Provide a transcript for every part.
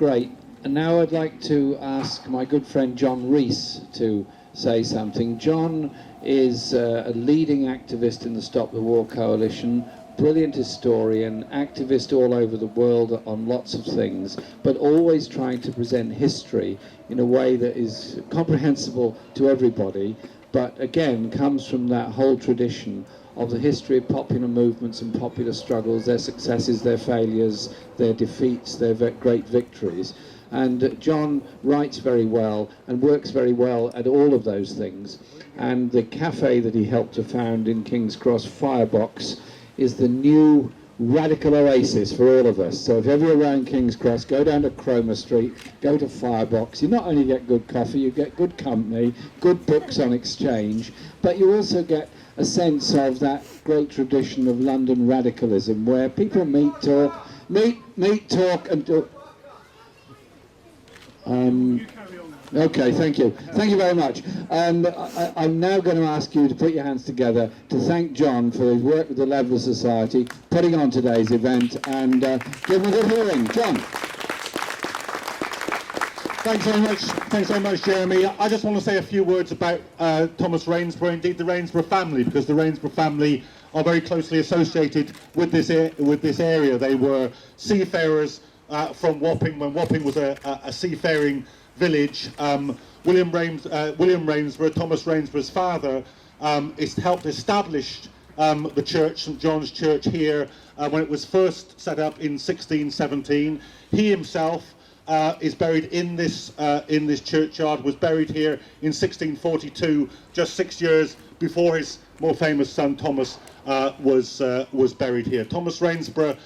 Great. And now I'd like to ask my good friend John Rees to say something. John is a leading activist in the Stop the War Coalition, brilliant historian, activist all over the world on lots of things, but always trying to present history in a way that is comprehensible to everybody, but again comes from that whole tradition of the history of popular movements and popular struggles, their successes, their failures, their defeats, their great victories. And John writes very well and works very well at all of those things. And the cafe that he helped to found in King's Cross, Firebox, is the new radical oasis for all of us. So if ever you're around King's Cross, go down to Cromer Street, go to Firebox. You not only get good coffee, you get good company, good books on exchange, but you also get a sense of that great tradition of London radicalism where people meet, talk, and talk. Okay, thank you. Thank you very much. And I'm now going to ask you to put your hands together to thank John for his work with the Leveller Society, putting on today's event, and give him a good hearing. John. Thanks very much, Jeremy. I just want to say a few words about Thomas Rainsborough, indeed the Rainsborough family, because the Rainsborough family are very closely associated with this area. They were seafarers from Wapping, when Wapping was a seafaring village. William Rainsborough, Thomas Rainsborough's father, helped establish the church, St John's Church here, when it was first set up in 1617. He himself is buried in this churchyard, was buried here in 1642, just 6 years before his more famous son Thomas was buried here. Thomas Rainsborough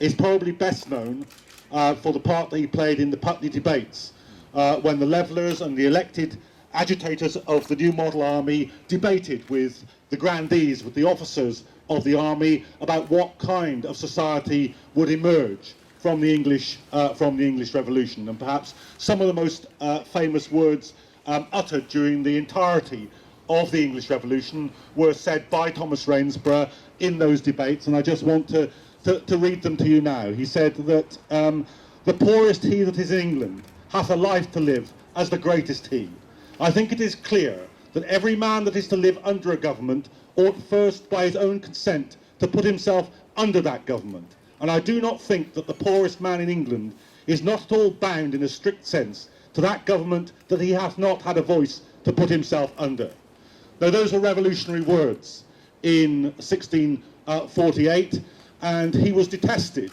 is probably best known for the part that he played in the Putney debates, when the Levellers and the elected agitators of the New Model Army debated with the grandees, with the officers of the army, about what kind of society would emerge from the English Revolution. And perhaps some of the most famous words uttered during the entirety of the English Revolution were said by Thomas Rainsborough in those debates, and I just want to read them to you now. He said that the poorest he that is in England hath a life to live as the greatest he. I think it is clear that every man that is to live under a government ought first by his own consent to put himself under that government. And I do not think that the poorest man in England is not at all bound in a strict sense to that government that he hath not had a voice to put himself under. Now those were revolutionary words in 1648, and he was detested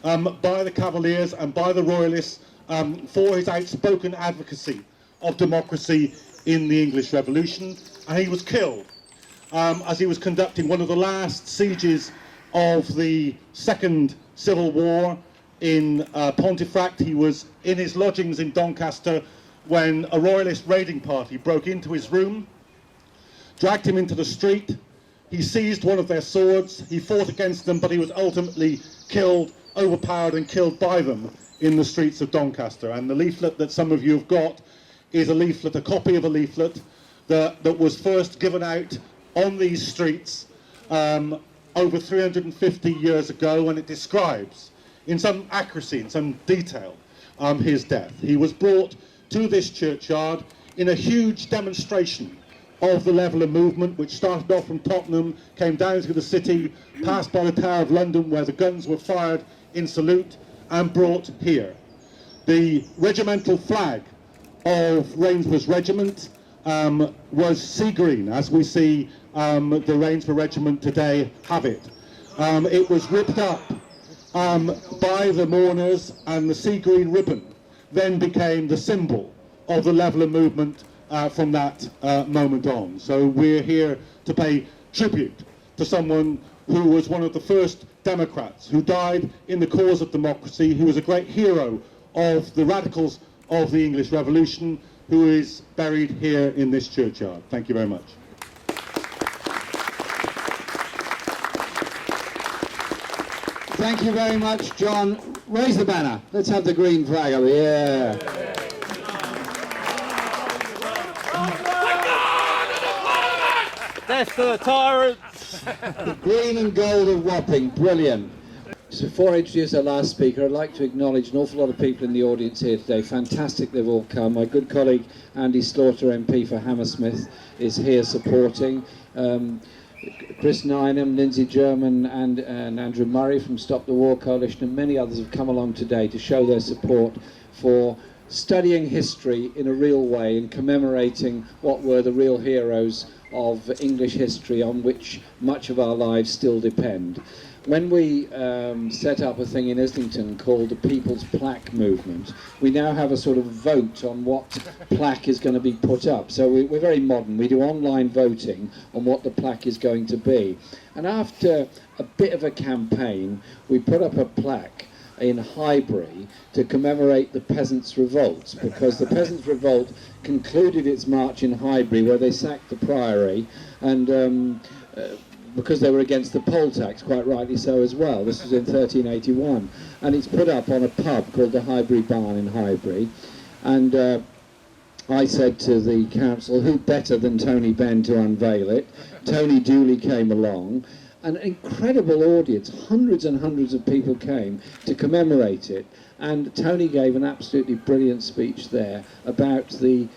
by the Cavaliers and by the Royalists for his outspoken advocacy of democracy in the English Revolution, and he was killed as he was conducting one of the last sieges of the Second Civil War in Pontefract. He was in his lodgings in Doncaster when a Royalist raiding party broke into his room, dragged him into the street. He seized one of their swords, he fought against them, but he was ultimately killed, overpowered and killed by them in the streets of Doncaster. And the leaflet that some of you have got is a copy of a leaflet that was first given out on these streets over 350 years ago, and it describes in some accuracy, in some detail, his death. He was brought to this churchyard in a huge demonstration of the Leveller movement, which started off from Tottenham, came down through the city, passed by the Tower of London where the guns were fired in salute, and brought here. The regimental flag of Rainsborough's regiment was sea green, as we see the Rainsborough Regiment today have it. It was ripped up by the mourners, and the sea green ribbon then became the symbol of the Leveller movement from that moment on. So we're here to pay tribute to someone who was one of the first Democrats, who died in the cause of democracy, who was a great hero of the radicals of the English Revolution, who is buried here in this churchyard. Thank you very much. Thank you very much, John. Raise the banner. Let's have the green flag over here. Death to the tyrants! The green and gold of Wapping. Brilliant. before I introduce our last speaker, I'd like to acknowledge an awful lot of people in the audience here today. Fantastic they've all come. My good colleague Andy Slaughter, MP for Hammersmith, is here supporting. Chris Nynham, Lindsay German and Andrew Murray from Stop the War Coalition and many others have come along today to show their support for studying history in a real way and commemorating what were the real heroes of English history on which much of our lives still depend. When we set up a thing in Islington called the People's Plaque Movement, we now have a sort of vote on what plaque is going to be put up. So we're very modern. We do online voting on what the plaque is going to be. And after a bit of a campaign, we put up a plaque in Highbury to commemorate the Peasants' Revolt, because the Peasants' Revolt concluded its march in Highbury where they sacked the Priory and because they were against the poll tax, quite rightly so as well. This was in 1381. And it's put up on a pub called the Highbury Barn in Highbury. And I said to the council, who better than Tony Benn to unveil it? Tony duly came along. An incredible audience, hundreds and hundreds of people came to commemorate it. And Tony gave an absolutely brilliant speech there about the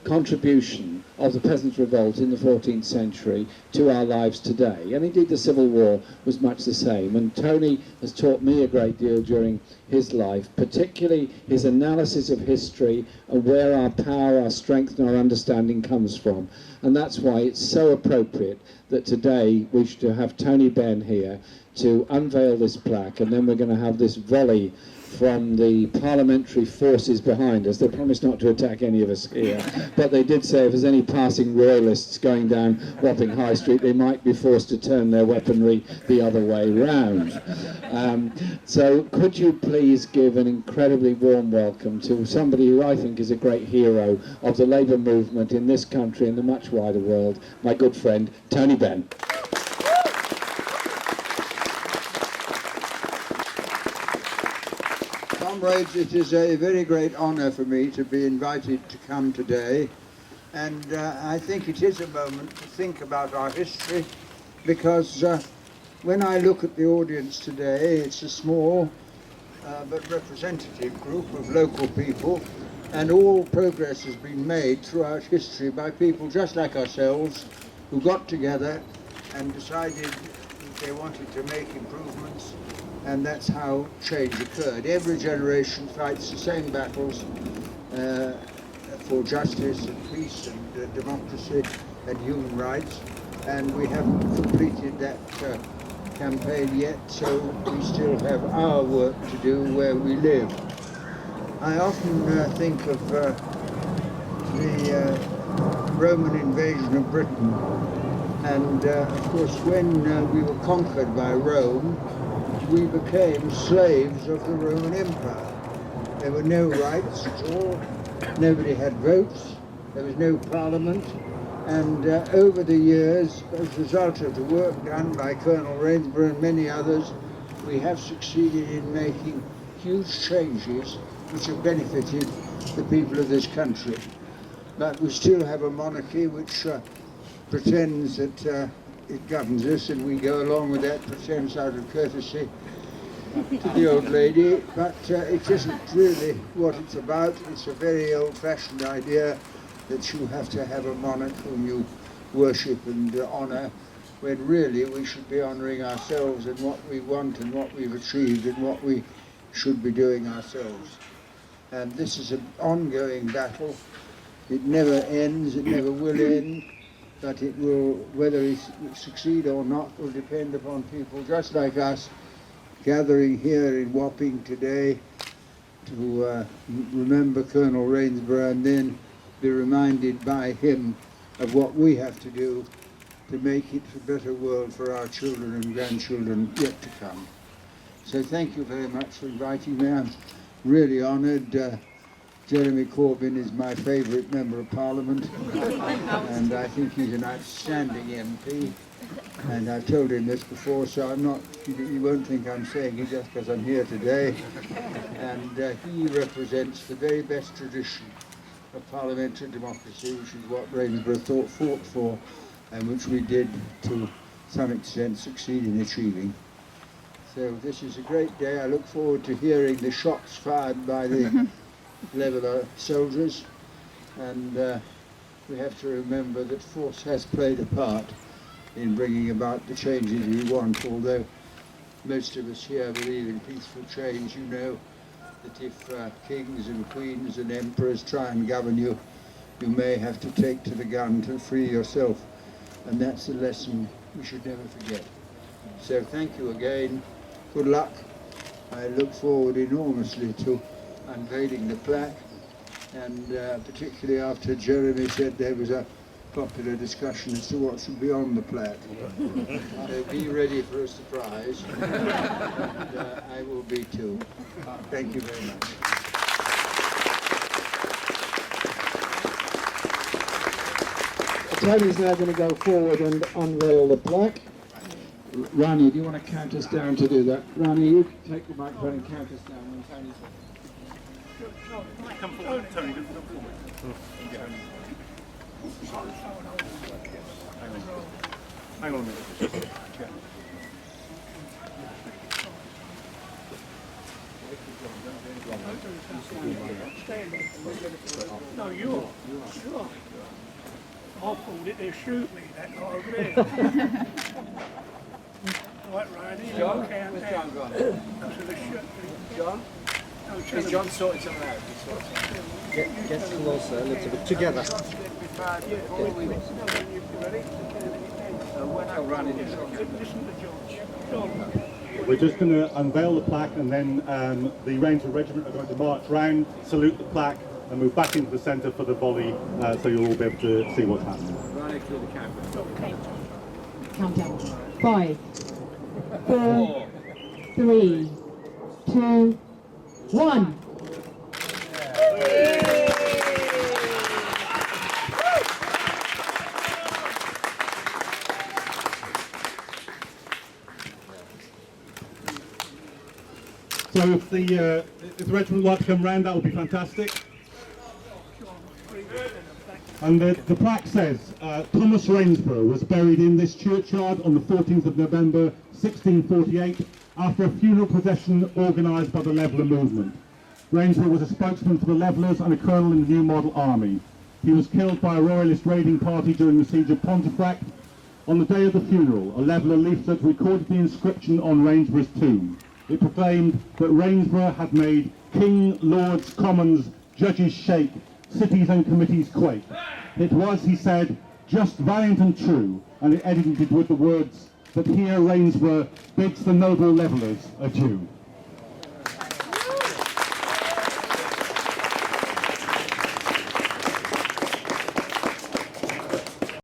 contribution of the Peasants' Revolt in the 14th century to our lives today. And indeed the Civil War was much the same. And Tony has taught me a great deal during his life, particularly his analysis of history and where our power, our strength and our understanding comes from. And that's why it's so appropriate that today we should have Tony Benn here to unveil this plaque, and then we're going to have this volley from the parliamentary forces behind us. They promised not to attack any of us here, but they did say if there's any passing royalists going down Wapping High Street, they might be forced to turn their weaponry the other way round. So could you please give an incredibly warm welcome to somebody who I think is a great hero of the Labour movement in this country and the much wider world, my good friend Tony Benn. Comrades, it is a very great honour for me to be invited to come today, and I think it is a moment to think about our history, because when I look at the audience today, it's a small but representative group of local people, and all progress has been made throughout history by people just like ourselves who got together and decided that they wanted to make improvements. And that's how change occurred. Every generation fights the same battles for justice and peace and democracy and human rights, and we haven't completed that campaign yet, so we still have our work to do where we live. I often think of the Roman invasion of Britain, and of course when we were conquered by Rome, we became slaves of the Roman Empire. There were no rights at all, nobody had votes, there was no parliament, and over the years, as a result of the work done by Colonel Rainsborough and many others, we have succeeded in making huge changes which have benefited the people of this country. But we still have a monarchy which pretends that it governs us, and we go along with that pretense out of courtesy to the old lady, but it isn't really what it's about. It's a very old-fashioned idea that you have to have a monarch whom you worship and honour, when really we should be honouring ourselves and what we want and what we've achieved and what we should be doing ourselves. And this is an ongoing battle. It never ends, it never will end. But it will, whether it succeed or not, will depend upon people just like us gathering here in Wapping today to remember Colonel Rainsborough and then be reminded by him of what we have to do to make it a better world for our children and grandchildren yet to come. So thank you very much for inviting me. I'm really honoured. Jeremy Corbyn is my favourite Member of Parliament, and I think he's an outstanding MP, and I've told him this before, so I'm not, you won't think I'm saying it just because I'm here today, and he represents the very best tradition of parliamentary democracy, which is what Rainsborough fought for, and which we did to some extent succeed in achieving. So this is a great day. I look forward to hearing the shots fired by the Leveller soldiers, and we have to remember that force has played a part in bringing about the changes we want. Although most of us here believe in peaceful change, you know that if kings and queens and emperors try and govern you, you may have to take to the gun to free yourself, and that's a lesson we should never forget. So thank you again. Good luck. I look forward enormously to unveiling the plaque, and particularly after Jeremy said there was a popular discussion as to what should be on the plaque. So be ready for a surprise, and I will be too. Thank you very much. Tony's now going to go forward and unveil the plaque. Rani, do you want to count us down to do that? Rani, you can take the microphone and count us down when Tony's Come forward, Tony, come forward. Hang on a minute. No, you are. I pulled it, they shoot me, that guy over there. Right, Ryan, John? Where's John gone? John? Is John sorting something out? Get closer a little bit, together. We're now running this. Listen to John. We're just going to unveil the plaque, and then the Ranger Regiment are going to march round, salute the plaque, and move back into the centre for the volley, so you'll all be able to see what's happening. Run it through the camera. Countdown. 5, 4, 3, 2, 1. So if the regiment would like to come round, that would be fantastic. And the plaque says, Thomas Rainsborough was buried in this churchyard on the 14th of November 1648 after a funeral procession organised by the Leveller movement. Rainsborough was a spokesman for the Levellers and a colonel in the New Model Army. He was killed by a royalist raiding party during the siege of Pontefract. On the day of the funeral, a Leveller leaflet recorded the inscription on Rainsborough's tomb. It proclaimed that Rainsborough had made King, Lords, Commons, Judges shake, cities and committees quake. It was, he said, just, valiant and true, and it edited with the words that here Rainsborough bids the noble Levellers adieu.